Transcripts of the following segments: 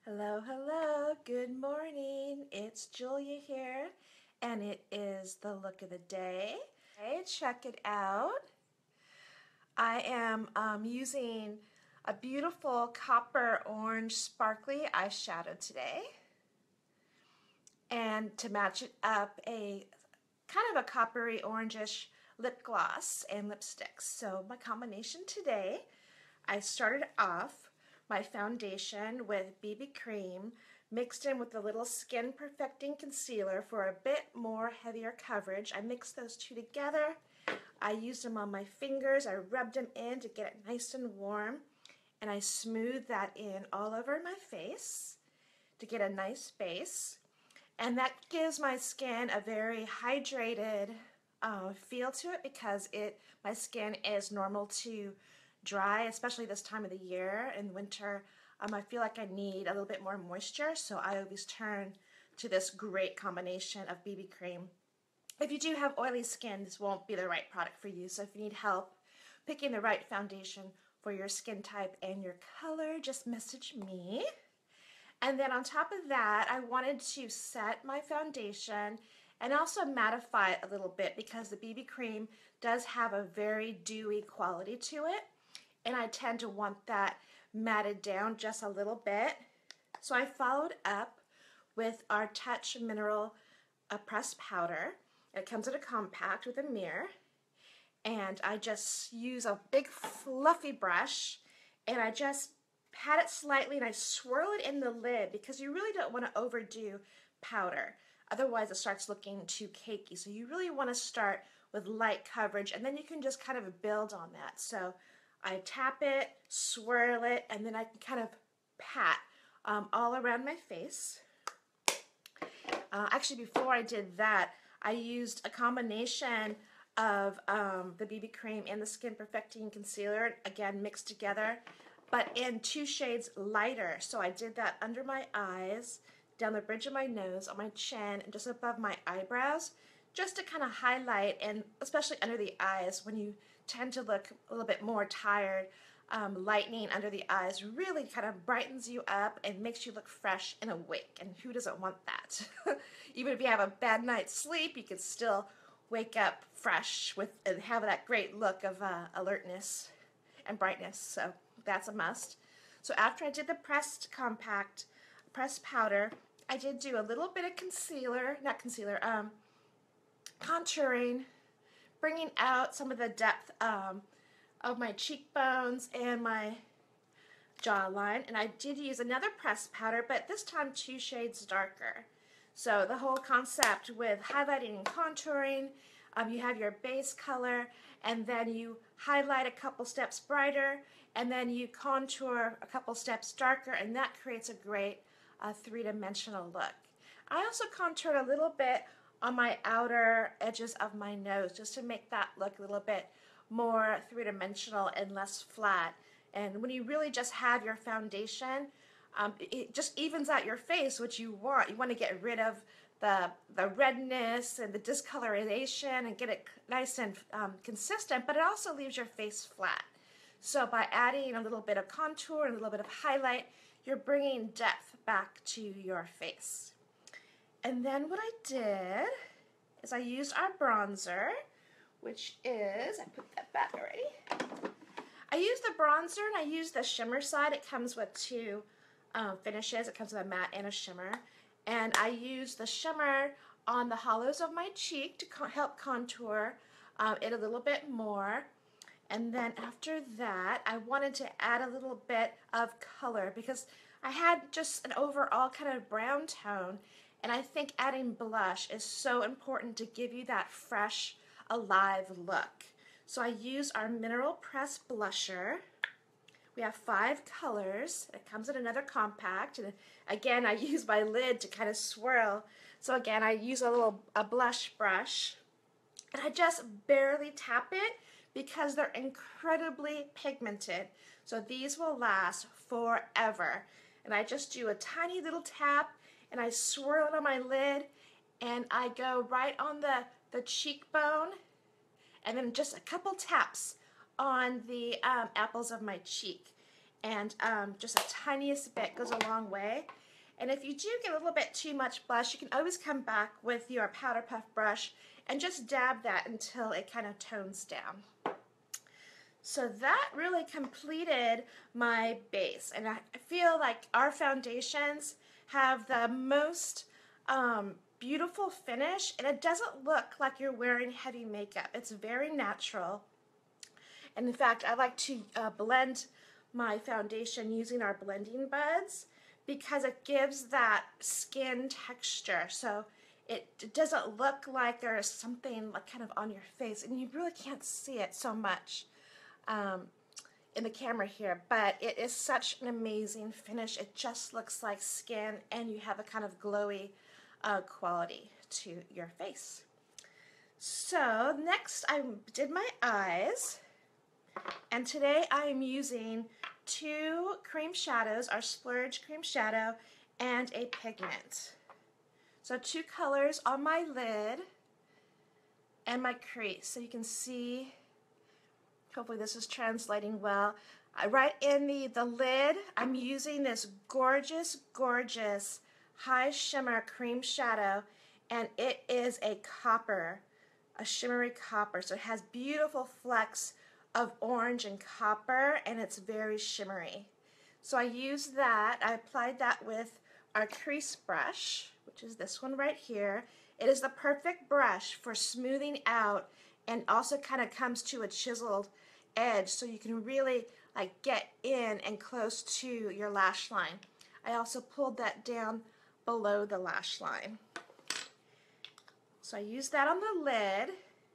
Hello, hello, good morning. It's Julia here, and it is the look of the day. Hey, check it out. I am using a beautiful copper orange sparkly eyeshadow today. And to match it up, a kind of a coppery orangish lip gloss and lipsticks. So my combination today, I started off my foundation with BB cream mixed in with a little skin perfecting concealer for a bit more heavier coverage. I mixed those two together. I used them on my fingers. I rubbed them in to get it nice and warm, and I smoothed that in all over my face to get a nice base. And that gives my skin a very hydrated feel to it because my skin is normal to dry, especially this time of the year. In winter, I feel like I need a little bit more moisture, so I always turn to this great combination of BB cream. If you do have oily skin, this won't be the right product for you, so if you need help picking the right foundation for your skin type and your color, just message me. And then on top of that, I wanted to set my foundation and also mattify it a little bit because the BB cream does have a very dewy quality to it. And I tend to want that matted down just a little bit. So I followed up with our Touch Mineral pressed powder. It comes in a compact with a mirror. And I just use a big fluffy brush and I just pat it slightly and I swirl it in the lid because you really don't want to overdo powder. Otherwise it starts looking too cakey. So you really want to start with light coverage and then you can just kind of build on that. So I tap it, swirl it, and then I can kind of pat all around my face. Actually, before I did that, I used a combination of the BB cream and the Skin Perfecting Concealer, again mixed together, but in 2 shades lighter. So I did that under my eyes, down the bridge of my nose, on my chin, and just above my eyebrows, just to kind of highlight, and especially under the eyes when you tend to look a little bit more tired. Lightening under the eyes really kind of brightens you up and makes you look fresh and awake, and who doesn't want that? Even if you have a bad night's sleep, you can still wake up fresh and have that great look of alertness and brightness, so that's a must. So after I did the pressed powder, I did do a little bit of contouring, bringing out some of the depth of my cheekbones and my jawline. And I did use another pressed powder, but this time 2 shades darker. So the whole concept with highlighting and contouring, you have your base color, and then you highlight a couple steps brighter, and then you contour a couple steps darker, and that creates a great 3-dimensional look. I also contoured a little bit on my outer edges of my nose just to make that look a little bit more 3-dimensional and less flat. And when you really just have your foundation, it just evens out your face, which you want. You want to get rid of the redness and the discoloration and get it nice and consistent, but it also leaves your face flat. So by adding a little bit of contour and a little bit of highlight, you're bringing depth back to your face. And then what I did is I used our bronzer, which is, I put that back already. I used the bronzer and I used the shimmer side. It comes with 2 finishes. It comes with a matte and a shimmer. And I used the shimmer on the hollows of my cheek to help contour it a little bit more. And then after that, I wanted to add a little bit of color because I had just an overall kind of brown tone. And I think adding blush is so important to give you that fresh, alive look. So I use our Mineral Press blusher. We have 5 colors. It comes in another compact. And again, I use my lid to kind of swirl. So again, I use a blush brush. And I just barely tap it because they're incredibly pigmented. So these will last forever. And I just do a tiny little tap and I swirl it on my lid and I go right on the cheekbone and then just a couple taps on the apples of my cheek. and just the tiniest bit goes a long way. And if you do get a little bit too much blush, you can always come back with your powder puff brush and just dab that until it kind of tones down. So that really completed my base, and I feel like our foundations have the most beautiful finish, and it doesn't look like you're wearing heavy makeup. It's very natural. And in fact, I like to blend my foundation using our blending buds because it gives that skin texture. So it doesn't look like there is something like kind of on your face, and you really can't see it so much in the camera here, but it is such an amazing finish. It just looks like skin, and you have a kind of glowy quality to your face. So next I did my eyes, and today I am using two cream shadows, our Splurge cream shadow, and a pigment. So two colors on my lid and my crease. So you can see, hopefully this is translating well. Right in the lid, I'm using this gorgeous, gorgeous high shimmer cream shadow, and it is a copper, a shimmery copper. So it has beautiful flecks of orange and copper, and it's very shimmery. So I used that, I applied that with our crease brush, which is this one right here. It is the perfect brush for smoothing out, and also kind of comes to a chiseled edge so you can really like get in and close to your lash line. I also pulled that down below the lash line. So I used that on the lid,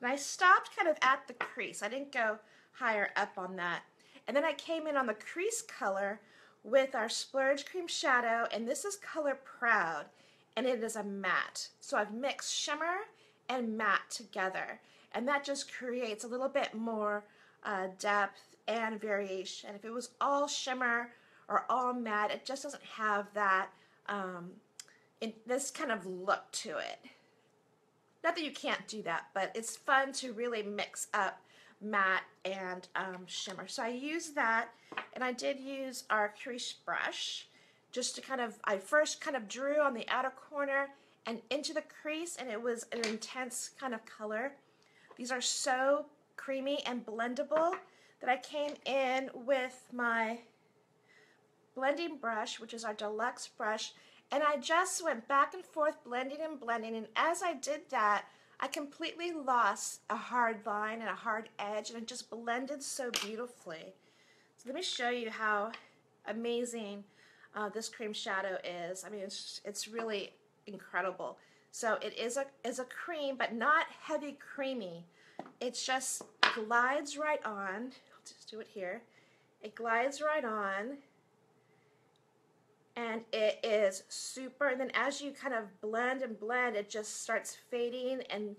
and I stopped kind of at the crease. I didn't go higher up on that. And then I came in on the crease color with our Splurge cream shadow, and this is color Proud, and it is a matte. So I've mixed shimmer and matte together, and that just creates a little bit more depth and variation. If it was all shimmer or all matte, it just doesn't have that this kind of look to it. Not that you can't do that, but it's fun to really mix up matte and shimmer. So I used that, and I did use our crease brush just to kind of, I first kind of drew on the outer corner and into the crease, and it was an intense kind of color. These are so creamy and blendable that I came in with my blending brush, which is our deluxe brush, and I just went back and forth blending and blending, and as I did that, I completely lost a hard line and a hard edge, and it just blended so beautifully. So let me show you how amazing this cream shadow is. I mean, it's really incredible. So it is a cream, but not heavy creamy. It just glides right on. I'll just do it here. It glides right on, and it is super. And then as you kind of blend and blend, it just starts fading and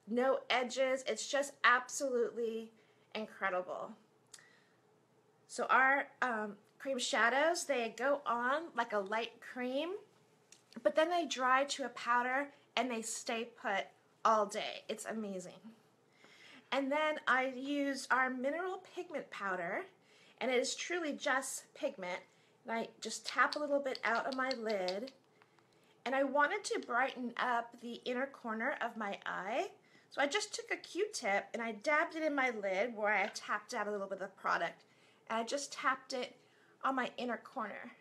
no edges. It's just absolutely incredible. So our cream shadows, they go on like a light cream, but then they dry to a powder and they stay put all day. It's amazing. And then I used our mineral pigment powder, and it is truly just pigment. And I just tap a little bit out of my lid, and I wanted to brighten up the inner corner of my eye. So I just took a Q-tip and I dabbed it in my lid where I tapped out a little bit of the product, and I just tapped it on my inner corner.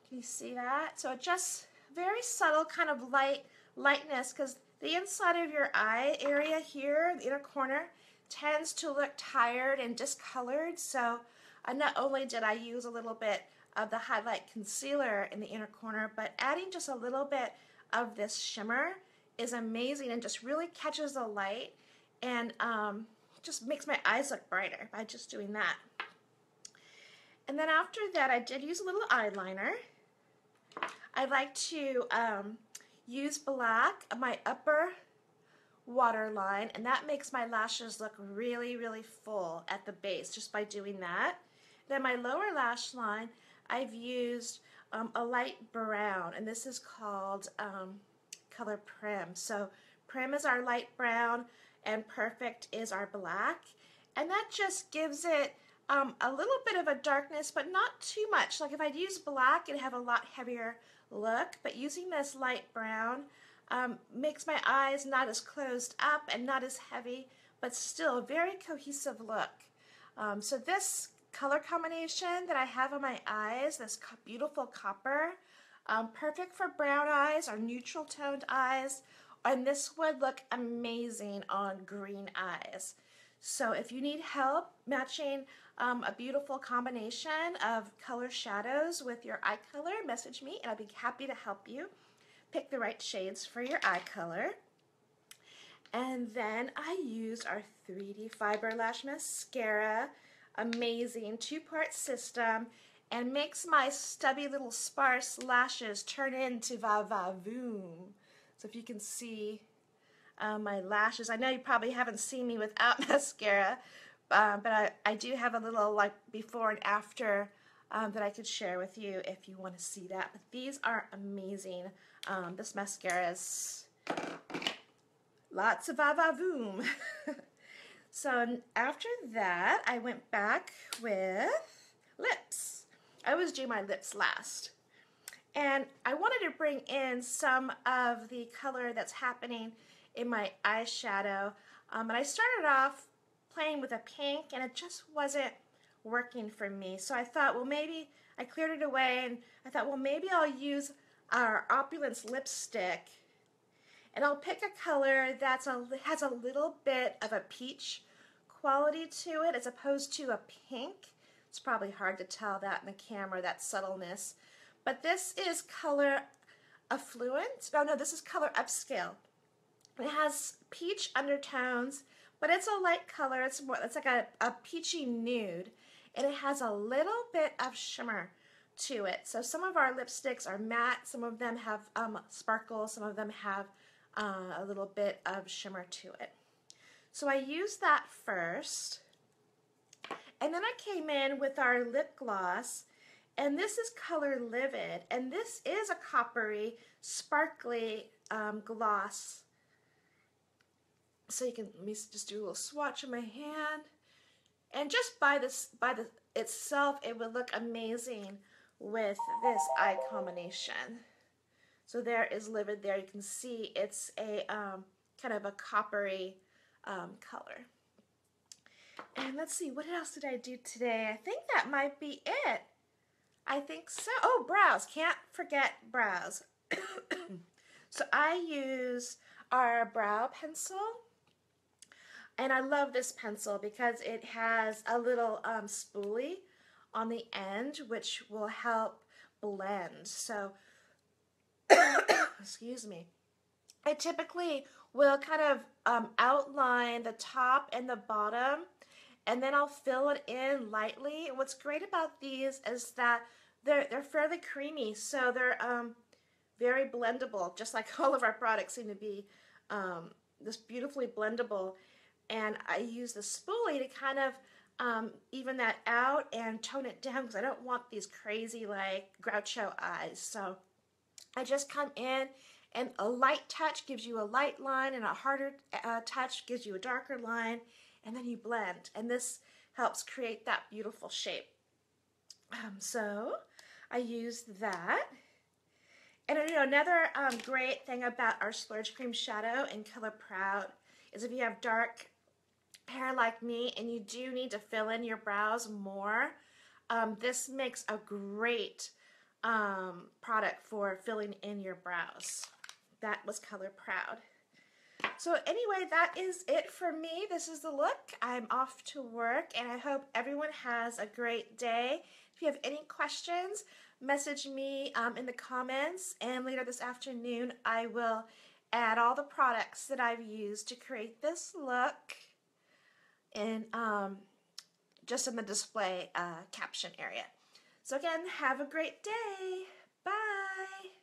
Can you see that? So it just very subtle kind of lightness, because the inside of your eye area here, the inner corner, tends to look tired and discolored. So not only did I use a little bit of the highlight concealer in the inner corner, but adding just a little bit of this shimmer is amazing and just really catches the light, and just makes my eyes look brighter by just doing that. And then after that, I did use a little eyeliner. I like to use black, my upper waterline, and that makes my lashes look really, really full at the base just by doing that. Then my lower lash line, I've used a light brown, and this is called color Prim. So Prim is our light brown, and Perfect is our black, and that just gives it a little bit of a darkness, but not too much. Like if I'd use black, it'd have a lot heavier look, but using this light brown makes my eyes not as closed up and not as heavy, but still a very cohesive look. So this color combination that I have on my eyes, this beautiful copper, perfect for brown eyes or neutral toned eyes, and this would look amazing on green eyes. So if you need help matching a beautiful combination of color shadows with your eye color, message me and I'll be happy to help you pick the right shades for your eye color. And then I used our 3D Fiber Lash Mascara, amazing 2-part system, and makes my stubby little sparse lashes turn into va-va-voom. So if you can see my lashes, I know you probably haven't seen me without mascara, but I do have a little like before and after that I could share with you if you want to see that. But these are amazing. This mascara is lots of va-va-voom. So after that, I went back with lips. I always do my lips last. And I wanted to bring in some of the color that's happening in my eyeshadow. And I started off playing with a pink, and it just wasn't working for me. So I thought, well, maybe I cleared it away, and I thought, well, maybe I'll use our Opulence lipstick, and I'll pick a color that has a little bit of a peach quality to it as opposed to a pink. It's probably hard to tell that in the camera, that subtleness. But this is color Affluent. No, this is color Upscale. It has peach undertones, but it's a light color. It's like a peachy nude, and it has a little bit of shimmer to it. So some of our lipsticks are matte, some of them have sparkle, some of them have a little bit of shimmer to it. So I used that first, and then I came in with our lip gloss, and this is color Livid, and this is a coppery, sparkly gloss. So you can, let me just do a little swatch of my hand, and just by the itself, it would look amazing with this eye combination. So there is Livid there. You can see it's a kind of a coppery color. And let's see, what else did I do today? I think that might be it. I think so. Oh, brows. Can't forget brows. So I use our brow pencil. And I love this pencil because it has a little spoolie on the end, which will help blend. So, excuse me. I typically will kind of outline the top and the bottom, and then I'll fill it in lightly. And what's great about these is that they're fairly creamy, so they're very blendable, just like all of our products seem to be this beautifully blendable. And I use the spoolie to kind of even that out and tone it down because I don't want these crazy like Groucho eyes. So I just come in, and a light touch gives you a light line, and a harder touch gives you a darker line, and then you blend. And this helps create that beautiful shape. So I used that. And you know, another great thing about our Splurge Cream Shadow in color Proud is if you have dark hair like me and you do need to fill in your brows more, this makes a great product for filling in your brows. That was color Proud. So anyway, that is it for me. This is the look. I'm off to work, and I hope everyone has a great day. If you have any questions, message me in the comments, and later this afternoon I will add all the products that I've used to create this look in just in the display caption area. So again, have a great day. Bye.